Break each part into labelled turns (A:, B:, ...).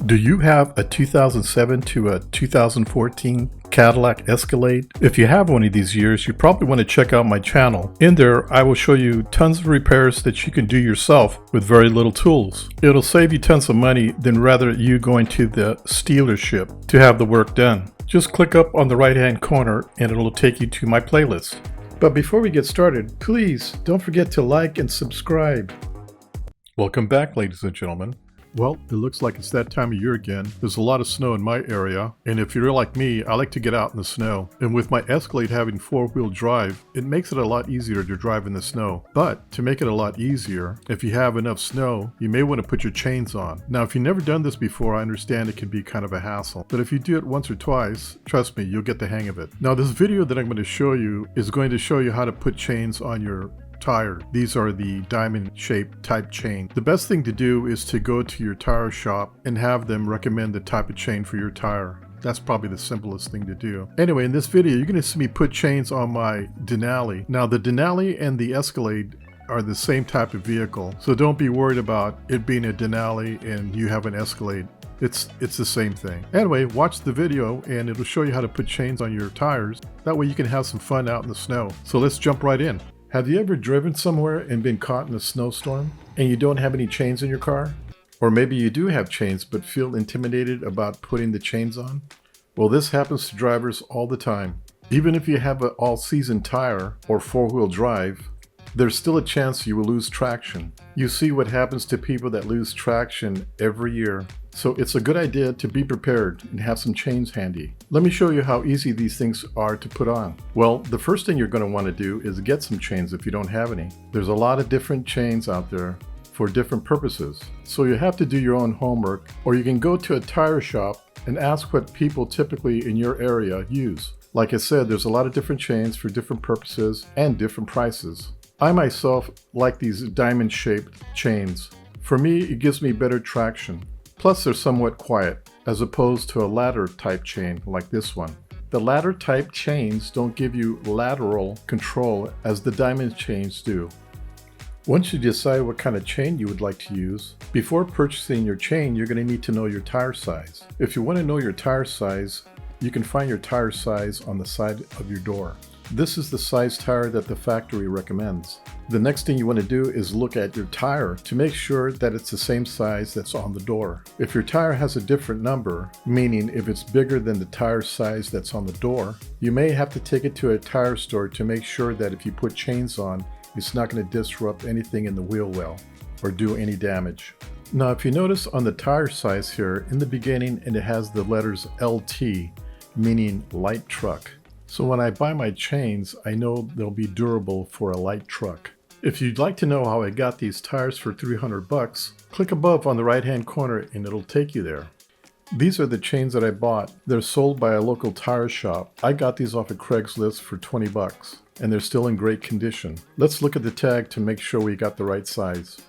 A: Do you have a 2007 to a 2014 Cadillac Escalade? If you have one of these years, you probably want to check out my channel. In there, I will show you tons of repairs that you can do yourself with very little tools. It'll save you tons of money than rather you going to the dealership to have the work done. Just click up on the right hand corner and it'll take you to my playlist. But before we get started, please don't forget to like and subscribe. Welcome back, ladies and gentlemen. Well, it looks like it's that time of year again. There's a lot of snow in my area, and if you're like me, I like to get out in the snow. And with my Escalade having four-wheel drive, it makes it a lot easier to drive in the snow. But to make it a lot easier, if you have enough snow, you may want to put your chains on. Now, if you've never done this before, I understand it can be kind of a hassle. But if you do it once or twice, trust me, you'll get the hang of it. Now, this video that I'm going to show you is going to show you how to put chains on your tire. These are the diamond shaped type chain. The best thing to do is to go to your tire shop and have them recommend the type of chain for your tire. That's probably the simplest thing to do. Anyway, in this video, you're going to see me put chains on my Denali. Now, the Denali and the Escalade are the same type of vehicle, so don't be worried about it being a Denali and you have an Escalade. It's the same thing. Anyway, watch the video and it'll show you how to put chains on your tires. That way you can have some fun out in the snow. So let's jump right in. Have you ever driven somewhere and been caught in a snowstorm and you don't have any chains in your car? Or maybe you do have chains but feel intimidated about putting the chains on? Well, this happens to drivers all the time. Even if you have an all-season tire or four-wheel drive, there's still a chance you will lose traction. You see what happens to people that lose traction every year. So it's a good idea to be prepared and have some chains handy. Let me show you how easy these things are to put on. Well, the first thing you're going to want to do is get some chains if you don't have any. There's a lot of different chains out there for different purposes. So you have to do your own homework, or you can go to a tire shop and ask what people typically in your area use. Like I said, there's a lot of different chains for different purposes and different prices. I myself like these diamond-shaped chains. For me, it gives me better traction. Plus, they're somewhat quiet, as opposed to a ladder-type chain like this one. The ladder-type chains don't give you lateral control as the diamond chains do. Once you decide what kind of chain you would like to use, before purchasing your chain, you're going to need to know your tire size. If you want to know your tire size, you can find your tire size on the side of your door. This is the size tire that the factory recommends. The next thing you want to do is look at your tire to make sure that it's the same size that's on the door. If your tire has a different number, meaning if it's bigger than the tire size that's on the door, you may have to take it to a tire store to make sure that if you put chains on, it's not going to disrupt anything in the wheel well or do any damage. Now, if you notice on the tire size here, in the beginning, and it has the letters LT, meaning light truck. So when I buy my chains, I know they'll be durable for a light truck. If you'd like to know how I got these tires for $300, click above on the right hand corner and it'll take you there. These are the chains that I bought. They're sold by a local tire shop. I got these off of Craigslist for $20 and they're still in great condition. Let's look at the tag to make sure we got the right size.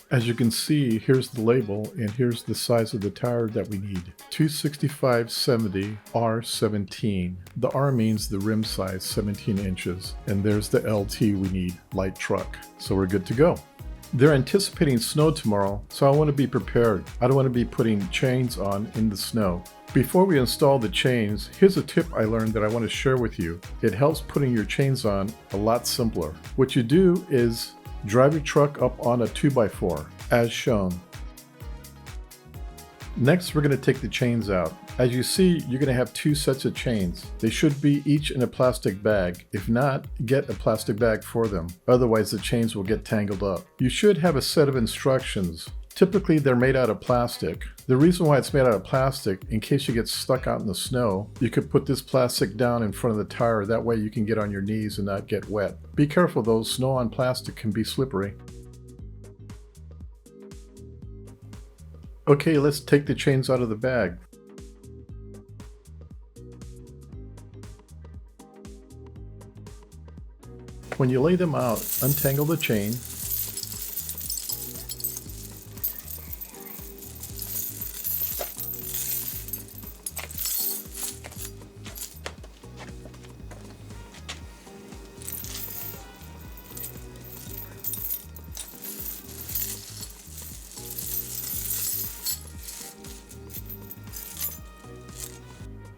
A: As you can see, here's the label and here's the size of the tire that we need. 265/70 R17. The R means the rim size, 17 inches. And there's the LT we need, light truck. So we're good to go. They're anticipating snow tomorrow, so I want to be prepared. I don't want to be putting chains on in the snow. Before we install the chains, here's a tip I learned that I want to share with you. It helps putting your chains on a lot simpler. What you do is drive your truck up on a 2x4, as shown. Next, we're going to take the chains out. As you see, you're going to have two sets of chains. They should be each in a plastic bag. If not, get a plastic bag for them. Otherwise, the chains will get tangled up. You should have a set of instructions. Typically, they're made out of plastic. The reason why it's made out of plastic, in case you get stuck out in the snow, you could put this plastic down in front of the tire. That way you can get on your knees and not get wet. Be careful though, snow on plastic can be slippery. Okay, let's take the chains out of the bag. When you lay them out, untangle the chain.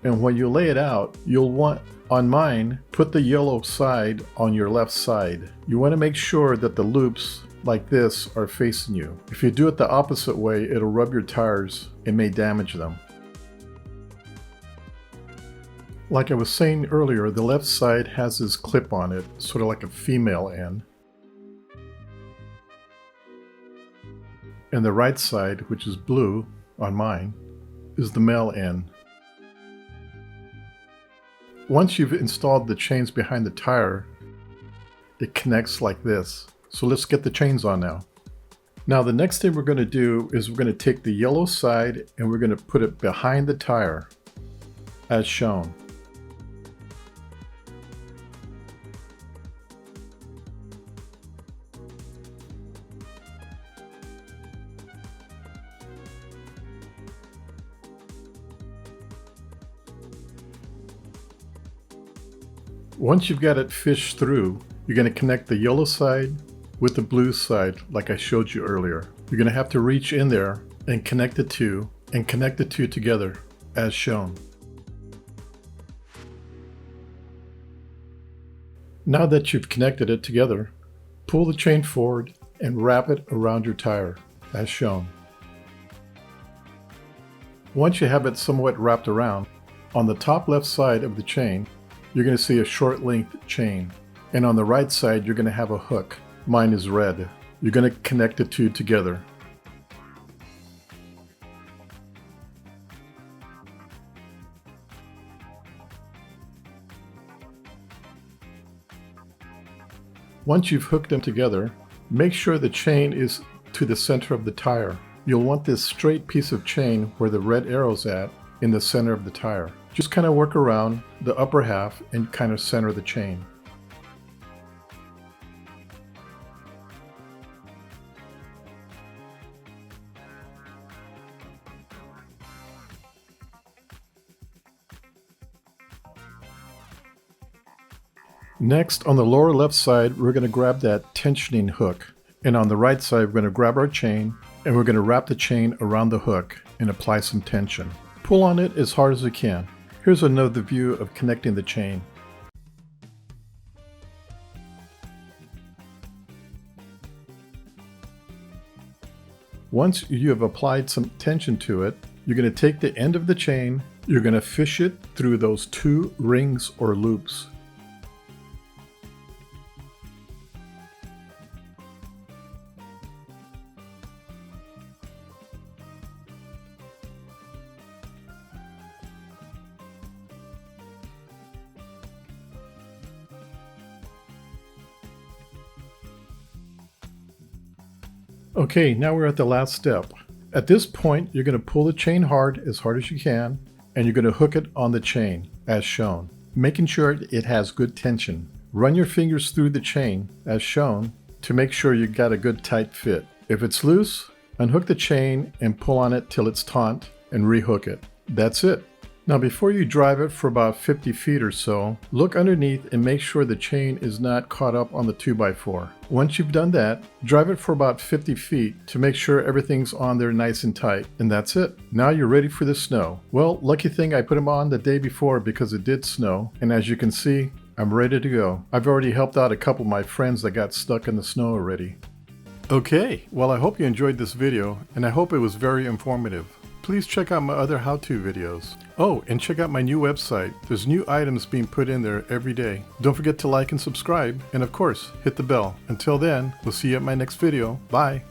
A: And when you lay it out, you'll want, on mine, put the yellow side on your left side. You want to make sure that the loops like this are facing you. If you do it the opposite way, it'll rub your tires and may damage them. Like I was saying earlier, the left side has this clip on it, sort of like a female end. And the right side, which is blue on mine, is the male end. Once you've installed the chains behind the tire, it connects like this. So let's get the chains on now. Now the next thing we're going to do is we're going to take the yellow side and we're going to put it behind the tire, as shown. Once you've got it fished through, you're going to connect the yellow side with the blue side like I showed you earlier. You're going to have to reach in there and connect the two together as shown. Now that you've connected it together, pull the chain forward and wrap it around your tire as shown. Once you have it somewhat wrapped around, on the top left side of the chain, you're going to see a short length chain, and on the right side you're going to have a hook. Mine is red. You're going to connect the two together. Once you've hooked them together, make sure the chain is to the center of the tire. You'll want this straight piece of chain where the red arrow's at in the center of the tire. Just kind of work around the upper half and kind of center the chain. Next, on the lower left side, we're going to grab that tensioning hook. And on the right side, we're going to grab our chain and we're going to wrap the chain around the hook and apply some tension. Pull on it as hard as you can. Here's another view of connecting the chain. Once you have applied some tension to it, you're going to take the end of the chain, you're going to fish it through those two rings or loops. Okay, now we're at the last step. At this point, you're going to pull the chain hard as you can, and you're going to hook it on the chain, as shown, making sure it has good tension. Run your fingers through the chain, as shown, to make sure you got a good tight fit. If it's loose, unhook the chain and pull on it till it's taut and rehook it. That's it. Now before you drive it for about 50 feet or so, look underneath and make sure the chain is not caught up on the 2x4. Once you've done that, drive it for about 50 feet to make sure everything's on there nice and tight. And that's it. Now you're ready for the snow. Well, lucky thing I put them on the day before because it did snow. And as you can see, I'm ready to go. I've already helped out a couple of my friends that got stuck in the snow already. Okay, well I hope you enjoyed this video and I hope it was very informative. Please check out my other how-to videos. Oh, and check out my new website. There's new items being put in there every day. Don't forget to like and subscribe, and of course, hit the bell. Until then, we'll see you at my next video. Bye!